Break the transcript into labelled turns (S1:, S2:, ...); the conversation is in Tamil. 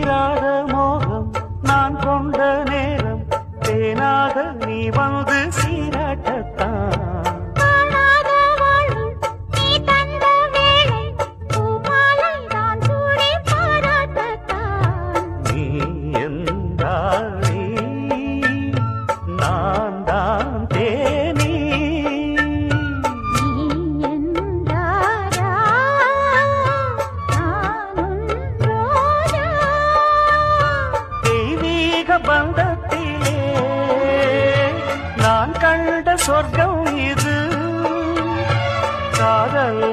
S1: தீராத மோகம் நான் கொண்ட நேரம் தேனாக நீ வந்து சீராட்டத்தான் நீ என்றாளே நான் தான் தேனி தெய்வீக பந்தத்திலே நான் கண்ட சொர்க்கம் இது காதல்